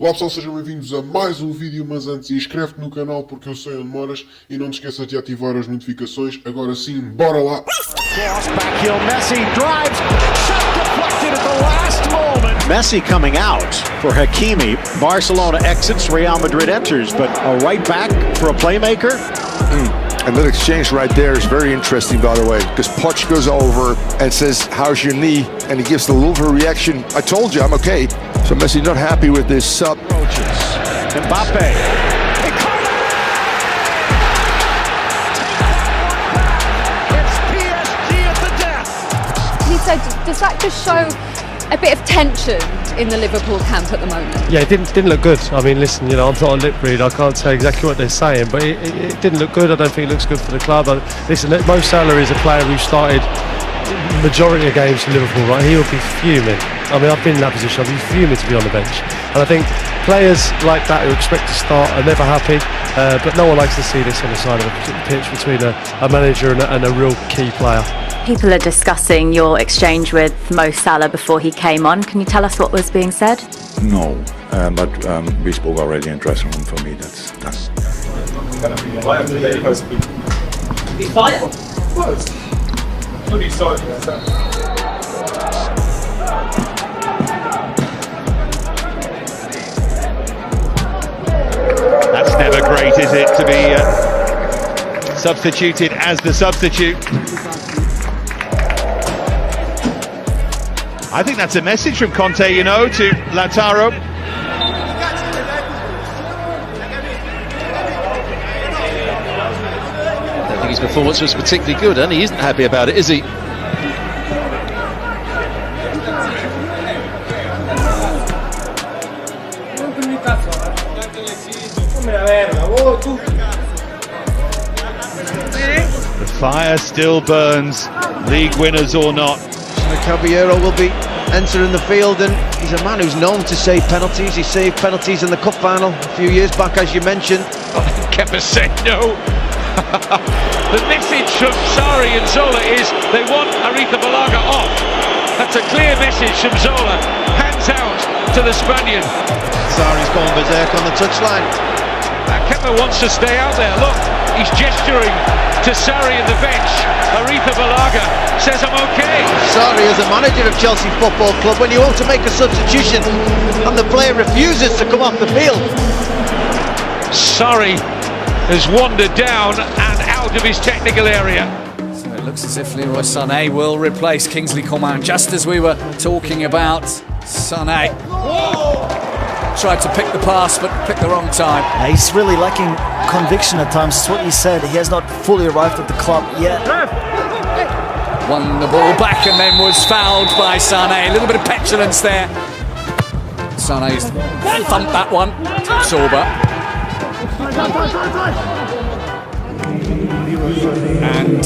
Olá pessoal, sejam bem-vindos a mais um vídeo, mas antes inscreve-te no canal porque eu sei onde moras e não te esqueças de ativar as notificações. Agora sim, bora lá! Messi coming out for Hakimi. Barcelona exits, Real Madrid enters, but a right back for a playmaker. And that exchange right there is very interesting, by the way, because Poch goes over and says, "How's your knee?" And he gives the Louvre reaction, "I told you, I'm okay." So Messi not happy with this sub. Mbappe. It's PSG at the death. He said, does that just show a bit of tension in the Liverpool camp at the moment? Yeah, it didn't look good. I mean, listen, you know, I'm not a lip reader. I can't say exactly what they're saying, but it didn't look good. I don't think it looks good for the club. Listen, Mo Salah is a player who started majority of games for Liverpool, right? He would be fuming. I mean, I've been in that position. I'd be fuming to be on the bench. And I think players like that who expect to start are never happy. But no one likes to see this on the side of the pitch between a manager and a real key player. People are discussing your exchange with Mo Salah before he came on. Can you tell us what was being said? No, but we spoke already in dressing room. For me, that's done. He's fired. That's never great, is it, to be substituted as the substitute? I think that's a message from Conte, you know, to Lautaro. I don't think his performance was particularly good, and he isn't happy about it, is he? The fire still burns, league winners or not. Caballero will be entering the field, and he's a man who's known to save penalties. He saved penalties in the cup final a few years back, as you mentioned. Kepa said no. The message from Sarri and Zola is they want Aretha Balaga off. That's a clear message from Zola. Hands out to the Spaniard. Sarri's gone berserk on the touchline. Kepa wants to stay out there. Look, he's gesturing to Sarri in the bench. Aretha Balaga says, "I'm okay." Sarri is a manager of Chelsea Football Club. When you want to make a substitution and the player refuses to come off the field. Sarri has wandered down and out of his technical area. So it looks as if Leroy Sané will replace Kingsley Coman, just as we were talking about. Sané tried to pick the pass, but picked the wrong time. He's really lacking conviction at times. It's what you said. He has not fully arrived at the club yet. Won the ball back and then was fouled by Sané. A little bit of petulance there. Sané's thumped that one. Sorba. And,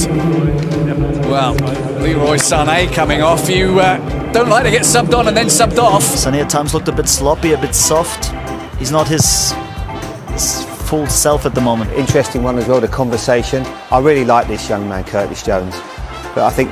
well, Leroy Sané coming off. You don't like to get subbed on and then subbed off. Sané at times looked a bit sloppy, a bit soft. He's not his full self at the moment. Interesting one as well, the conversation. I really like this young man, Curtis Jones. But I think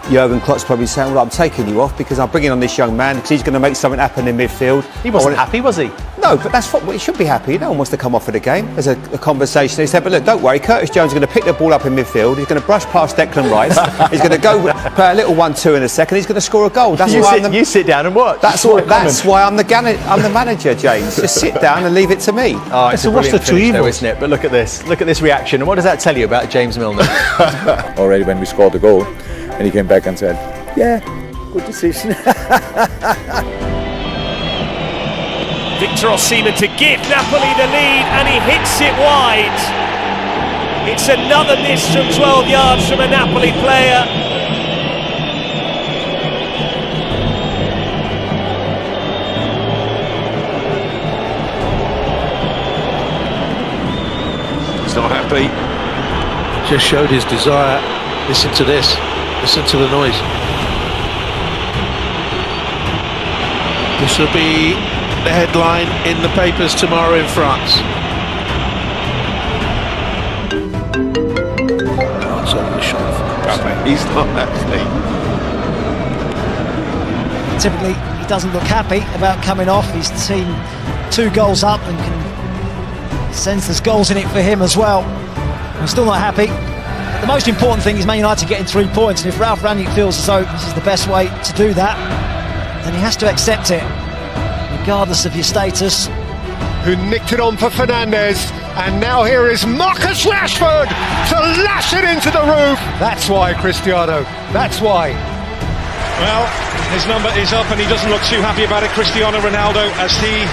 Jurgen Klopp's probably saying, well, I'm taking you off because I'm bringing on this young man because he's going to make something happen in midfield. He wasn't happy, was he? No, but that's what he should be happy. No one wants to come off of the game. There's a conversation. He said, but look, don't worry, Curtis Jones is going to pick the ball up in midfield. He's going to brush past Declan Rice. He's going to go play a little 1-2 in a second. He's going to score a goal. That's you sit down and watch. That's why I'm the manager, James. Just sit down and leave it to me. Oh, it's what's the two evils, isn't it? But look at this. Look at this reaction. And what does that tell you about James Milner? Already when we scored the goal, and he came back and said, "Yeah, good decision." Victor Osimhen to give Napoli the lead, and he hits it wide. It's another miss from 12 yards from a Napoli player. He's not happy. Just showed his desire. Listen to this. Listen to the noise. This will be the headline in the papers tomorrow in France. Oh, it's over the shoulder. He's not happy. Typically, he doesn't look happy about coming off. His team 2 goals up and can sense there's goals in it for him as well. I'm still not happy. But the most important thing is Man United getting 3 points, and if Ralph Rangnick feels as though this is the best way to do that, then he has to accept it, regardless of your status. Who nicked it on for Fernandes, and now here is Marcus Rashford to lash it into the roof. That's why, Cristiano, that's why. Well, his number is up and he doesn't look too happy about it, Cristiano Ronaldo, as he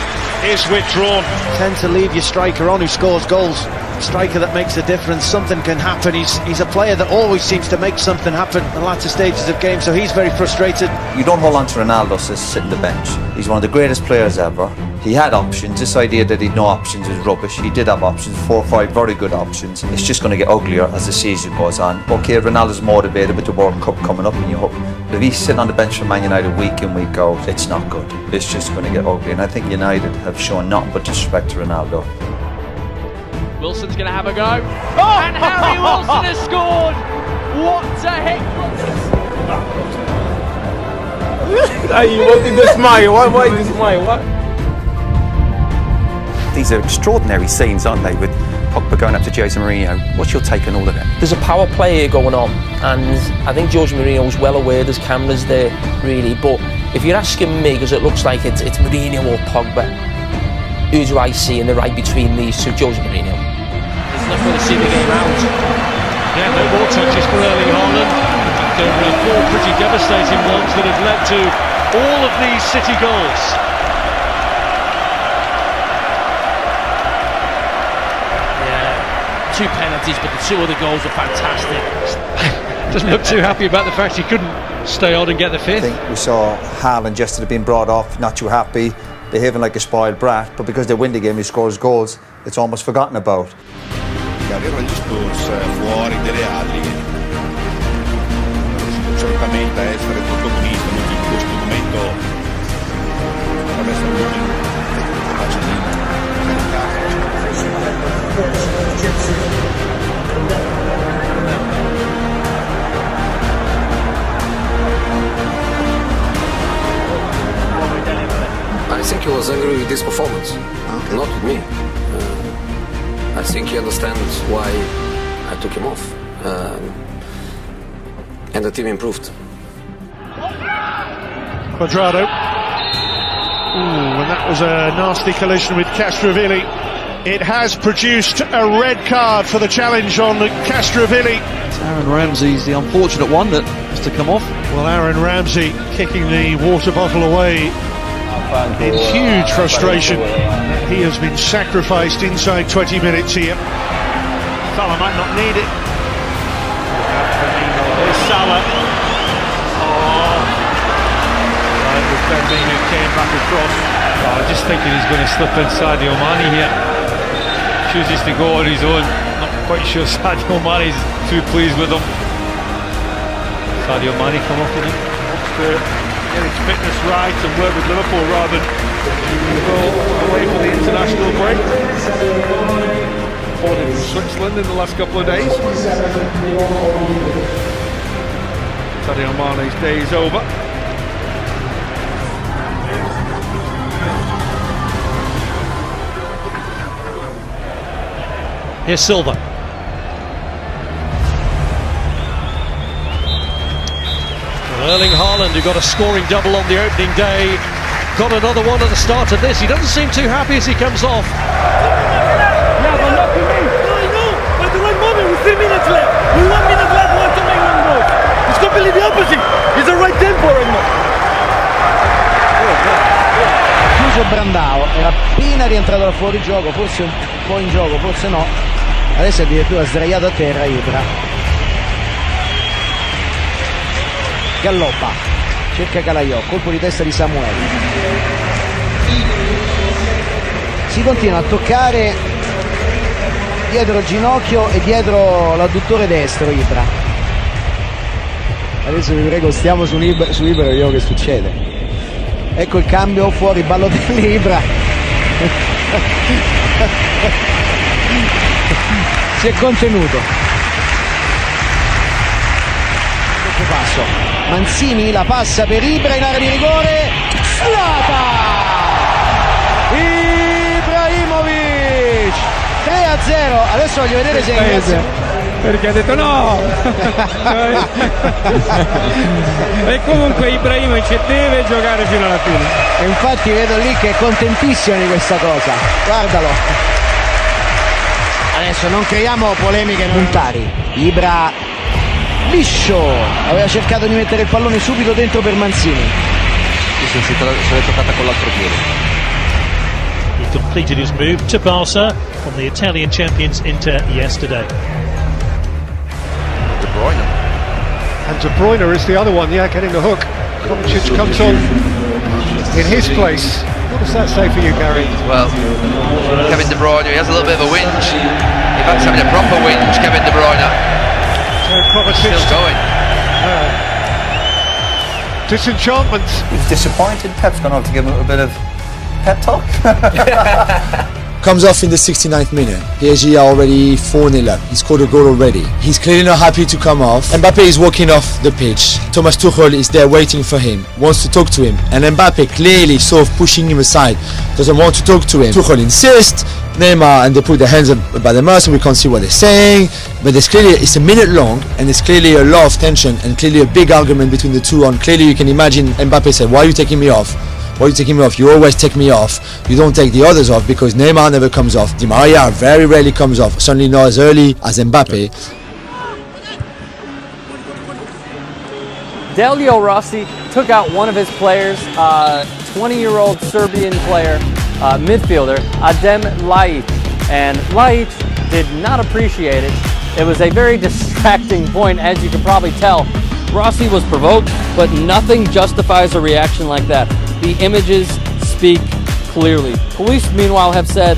is withdrawn. Tend to leave your striker on who scores goals. Striker that makes a difference. Something can happen. He's a player that always seems to make something happen in the latter stages of games, so he's very frustrated. You don't hold on to Ronaldo to sit on the bench. He's one of the greatest players ever. He had options. This idea that he'd no options is rubbish. He did have options, 4 or 5 very good options. It's just going to get uglier as the season goes on. Okay, Ronaldo's motivated with the World Cup coming up, and you hope. But if he's sitting on the bench for Man United week in, week out, it's not good. It's just going to get ugly, and I think United have shown nothing but disrespect to Ronaldo. Wilson's going to have a go. Oh! And Harry Wilson has scored! What a heck! What did this smile? Why did you smile? What? These are extraordinary scenes, aren't they, with Pogba going up to Jose Mourinho. What's your take on all of it? There's a power play here going on, and I think Jose Mourinho is well aware there's cameras there, really. But if you're asking me, because it looks like it's Mourinho or Pogba, who do I see in the right between these two? Jose Mourinho. He's not going to see the game out. Yeah, no more touches for Erling Haaland. There were 4 pretty devastating ones that have led to all of these City goals. Yeah, 2 penalties, but the 2 other goals are fantastic. Doesn't look too happy about the fact he couldn't stay on and get the 5th. I think we saw Haaland yesterday being brought off, not too happy, behaving like a spoiled brat, but because they win the game, he scores goals, it's almost forgotten about. Che avevano gli Spurs fuori delle ali, certamente a essere protagonista in questo momento potrebbe essere l'unico I think he was angry with this performance, not with me. I think he understands why I took him off, and the team improved. Quadrado. Ooh, and that was a nasty collision with Castrovilli. It has produced a red card for the challenge on Castrovilli. Aaron Ramsey's the unfortunate one that has to come off. Well, Aaron Ramsey kicking the water bottle away in huge frustration. He has been sacrificed inside 20 minutes here. Salah might not need it. There's Salah. Oh. Right, with Firmino came back across. Oh, just thinking he's going to slip in Sadio Mane here. Chooses to go on his own. Not quite sure Sadio Mane's too pleased with him. Sadio Mane come off with him. Wants to get his fitness right and work with Liverpool rather than go away for the international break. Reported from Switzerland in the last couple of days. Sadio Mane's day is over. Here's Silva. Erling Haaland, who got a scoring double on the opening day, got another one at the start of this. He doesn't seem too happy as he comes off. Yeah, but not to me. I know, at the right moment, with 3 minutes left. With 1 minute left, want to make 1 goal. It's completely the opposite. It's the right tempo right now. Chiuso Brandao, era appena rientrato da fuori gioco, forse un po' in gioco, forse no. Adesso è addirittura sdraiato a terra Ibra. Galloppa, cerca Calaiò, colpo di testa di Samuel. Si continua a toccare dietro il ginocchio e dietro l'adduttore destro Ibra. Adesso vi prego stiamo su Ibra e vediamo che succede. Ecco il cambio, fuori Balotelli Ibra. Si è contenuto. Doppio passo. Mancini la passa per Ibra in area di rigore. Zlatan! 3-0, adesso voglio vedere se perché ha detto no. E comunque Ibrahimovic deve giocare fino alla fine, e infatti vedo lì che è contentissimo di questa cosa, guardalo. Adesso non creiamo polemiche montari. Ibra liscio, aveva cercato di mettere il pallone subito dentro per Manzini. Se l'è toccata con l'altro piede. He completed his move to Barca from the Italian champions Inter yesterday. De Bruyne. And De Bruyne is the other one, yeah, getting the hook. Kovacic comes on in his place. What does that say for you, Gary? Well, Kevin De Bruyne, he has a little bit of a whinge. In fact, he's having a proper whinge, Kevin De Bruyne. Still going. Disenchantment. He's disappointed. Pep's gone on to give him a bit of pep talk. Comes off in the 69th minute. PSG are already 4-0 up. He scored a goal already. He's clearly not happy to come off. Mbappe is walking off the pitch. Thomas Tuchel is there waiting for him, wants to talk to him. And Mbappe clearly sort of pushing him aside, doesn't want to talk to him. Tuchel insists. Neymar, and they put their hands up by the mouth, so we can't see what they're saying. But there's clearly, it's a minute long, and there's clearly a lot of tension and clearly a big argument between the two. And clearly you can imagine Mbappe said, "Why are you taking me off? Why are you taking me off? You always take me off. You don't take the others off," because Neymar never comes off. Di Maria very rarely comes off. Certainly not as early as Mbappe. Delio Rossi took out one of his players, 20-year-old Serbian player, midfielder, Adem Laic. And Laic did not appreciate it. It was a very distracting point, as you can probably tell. Rossi was provoked, but nothing justifies a reaction like that. The images speak clearly. Police, meanwhile, have said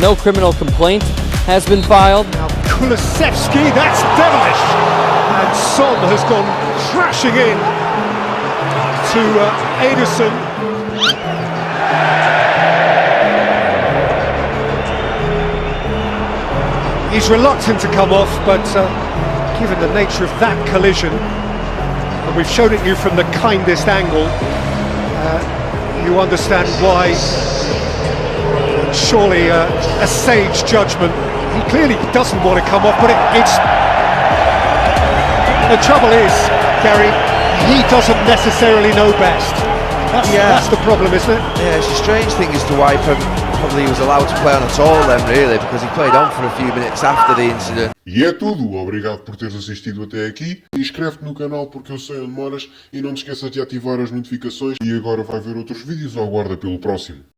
no criminal complaint has been filed. Now Kulusevski, that's devilish! And Son has gone crashing in to Ederson. He's reluctant to come off, but given the nature of that collision, and we've shown it you from the kindest angle, you understand why. Surely a sage judgment. He clearly doesn't want to come off, but it's... The trouble is, Gary, he doesn't necessarily know best. That's the problem, isn't it? Yeah, it's a strange thing as to why probably he was allowed to play on at all then, really, because he played on for a few minutes after the incident. E é tudo, obrigado por teres assistido até aqui. Inscreve-te no canal porque eu sei onde moras e não te esqueças de ativar as notificações. E agora vai ver outros vídeos ou aguarda pelo próximo.